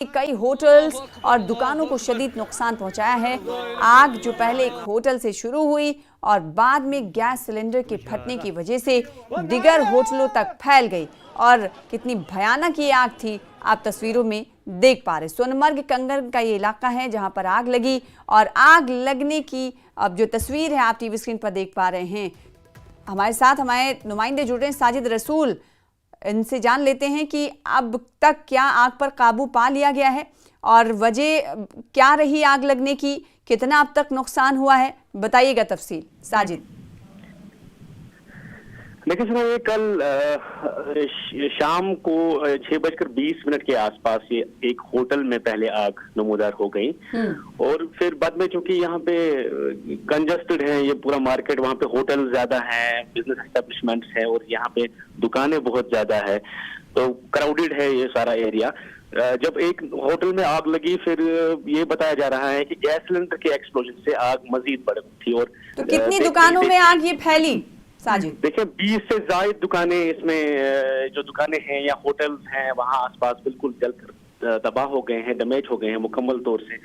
कई होटल्स और दुकानों को शदीद नुकसान पहुंचाया है। आग जो पहले एक होटल से शुरू हुई और बाद में गैस सिलेंडर के फटने की वजह से दिगर होटलों तक फैल गई और कितनी भयानक ये आग थी आप तस्वीरों में देख पा रहे। सोनमर्ग कंगन का ये इलाका है जहां पर आग लगी और आग लगने की अब जो तस्वीर है आप टीवी स्क्रीन पर देख पा रहे हैं। हमारे साथ हमारे नुमाइंदे जुड़ रहे हैं, साजिद रसूल। इनसे जान लेते हैं कि अब तक क्या आग पर काबू पा लिया गया है और वजह क्या रही आग लगने की, कितना अब तक नुकसान हुआ है, बताइएगा तफसील साजिद। देखिए सुनो, ये कल शाम को 6:20 के आसपास ये एक होटल में पहले आग नमूदार हो गई और फिर बाद में चूंकि यहाँ पे कंजस्टेड है ये पूरा मार्केट, वहाँ पे होटल ज्यादा हैं, बिजनेस एस्टेब्लिशमेंट्स है और यहाँ पे दुकानें बहुत ज्यादा है, तो क्राउडेड है ये सारा एरिया। जब एक होटल में आग लगी फिर ये बताया जा रहा है कि गैस सिलेंडर के एक्सप्लोजन से आग मजीद बढ़ थी। और तो कितनी दुकानों में आग ये फैली साजिद? देखिए 20 से ज्यादा दुकानें इसमें जो दुकानें हैं या होटल्स हैं वहां आसपास बिल्कुल जलकर तबाह हो गए हैं, डैमेज हो गए हैं मुकम्मल तौर से।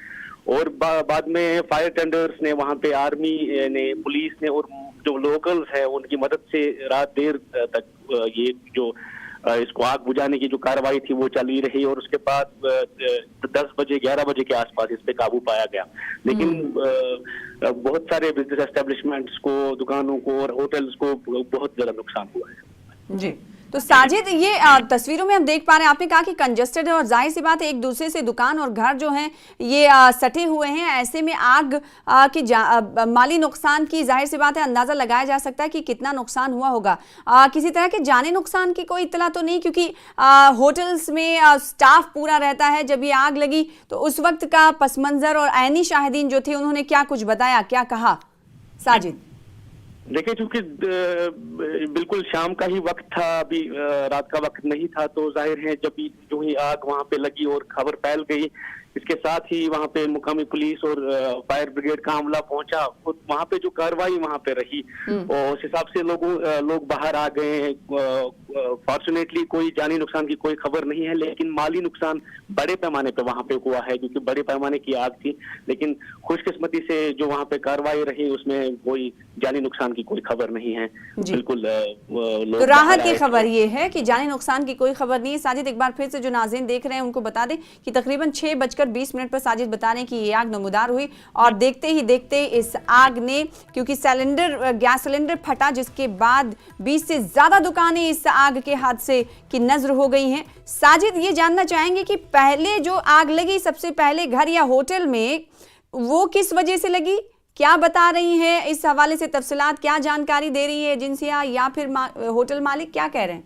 और बाद में फायर टेंडर्स ने, वहां पे आर्मी ने, पुलिस ने और जो लोकल्स है उनकी मदद से रात देर तक ये जो इसको आग बुझाने की जो कार्रवाई थी वो चली रही और उसके बाद 11 बजे के आसपास इस पे काबू पाया गया। लेकिन बहुत सारे बिजनेस एस्टेब्लिशमेंट्स को, दुकानों को और होटल्स को बहुत ज्यादा नुकसान हुआ है। जी, तो साजिद ये तस्वीरों में हम देख पा रहे हैं, आपने कहा कि कंजस्टेड है और जाहिर सी बात है एक दूसरे से दुकान और घर जो हैं ये सटे हुए हैं। ऐसे में आग की माली नुकसान की जाहिर सी बात है अंदाजा लगाया जा सकता है कि कितना नुकसान हुआ होगा। किसी तरह के जानी नुकसान की कोई इत्तला तो नहीं, क्योंकि होटल्स में स्टाफ पूरा रहता है। जब ये आग लगी तो उस वक्त का पस मंजर और ऐनी शाहिदीन जो थे उन्होंने क्या कुछ बताया, क्या कहा साजिद? देखिए चूंकि बिल्कुल शाम का ही वक्त था, अभी रात का वक्त नहीं था, तो जाहिर है जब जो ही आग वहां पे लगी और खबर फैल गई, इसके साथ ही वहां पे मुकामी पुलिस और फायर ब्रिगेड का अमला पहुंचा और वहां पे जो कार्रवाई वहां पे रही और उस हिसाब से लोग बाहर आ गए हैं। फॉर्चुनेटली कोई जानी नुकसान की कोई खबर नहीं है, लेकिन माली नुकसान बड़े पैमाने पे वहां पे हुआ है क्योंकि बड़े पैमाने की आग थी। लेकिन खुशकिस्मती से जो वहां पे कार्रवाई रही उसमें कोई जानी नुकसान की कोई खबर नहीं है। बिल्कुल तो राहत की खबर ये है कि जानी नुकसान की कोई खबर नहीं है। साजिद एक बार फिर से जो नाज़रीन देख रहे हैं उनको बता दें कि तकरीबन 6:20 पर साजिद बता रहे हैं कि ये आग नमूदार हुई और देखते ही देखते इस आग ने, क्योंकि गैस सिलेंडर फटा जिसके बाद 20 से ज्यादा दुकानें इस आग के हादसे की नजर हो गई हैं। साजिद ये जानना चाहेंगे कि पहले जो आग लगी सबसे पहले घर या होटल में, वो किस वजह से लगी, क्या बता रही हैं इस हवाले से तफसीलात, क्या जानकारी दे रही है एजेंसियां या फिर होटल मालिक क्या कह रहे हैं?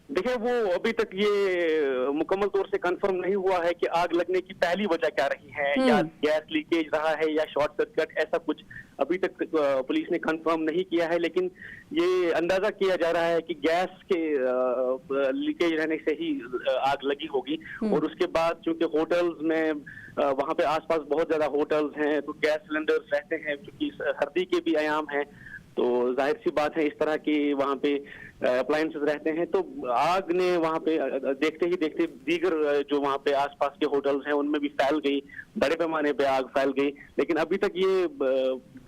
देखिए वो अभी तक ये मुकम्मल तौर से कंफर्म नहीं हुआ है कि आग लगने की पहली वजह क्या रही है, या गैस लीकेज रहा है या शॉर्ट सर्किट, ऐसा कुछ अभी तक पुलिस ने कंफर्म नहीं किया है। लेकिन ये अंदाजा किया जा रहा है कि गैस के लीकेज रहने से ही आग लगी होगी। और उसके बाद चूंकि होटल्स में वहां पे आसपास बहुत ज्यादा होटल्स हैं तो गैस सिलेंडर्स रहते हैं, क्योंकि सर्दी के भी आयाम हैं तो जाहिर सी बात है इस तरह के वहाँ पे अप्लायंसेस रहते हैं। तो आग ने वहाँ पे देखते ही देखते दीगर जो वहाँ पे आसपास के होटल्स हैं उनमें भी फैल गई, बड़े पैमाने पे आग फैल गई। लेकिन अभी तक ये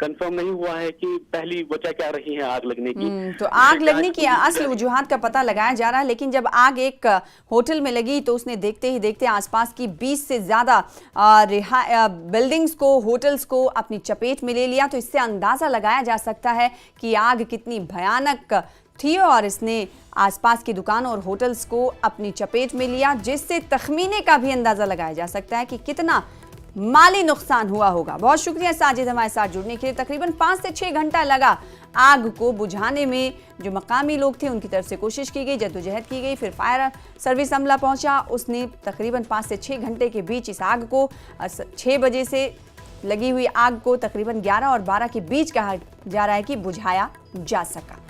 कंफर्म नहीं हुआ है कि पहली वजह क्या रही है आग लगने की। तो आग लगने की असल वजूहात का पता लगाया जा रहा है, लेकिन जब आग एक होटल में लगी तो उसने देखते ही देखते आसपास की 20 से ज्यादा बिल्डिंग्स को, होटल्स को अपनी चपेट में ले लिया। तो इससे अंदाजा लगाया जा सकता है कि आग कितनी भयानक थी और इसने आसपास की दुकान और होटल्स को अपनी चपेट में लिया, जिससे तखमीने का भी अंदाजा लगाया जा सकता है कि कितना माली नुकसान हुआ होगा। बहुत शुक्रिया साजिद हमारे साथ जुड़ने के लिए। तकरीबन 5 से 6 घंटा लगा आग को बुझाने में। जो मकामी लोग थे उनकी तरफ से कोशिश की गई, जद्दोजहद की गई, फिर फायर सर्विस अमला पहुंचा, उसने तकरीबन 5 से 6 घंटे के बीच इस आग को 6 बजे से लगी हुई आग को तकरीबन 11 और 12 के बीच कहा जा रहा है कि बुझाया जा सका।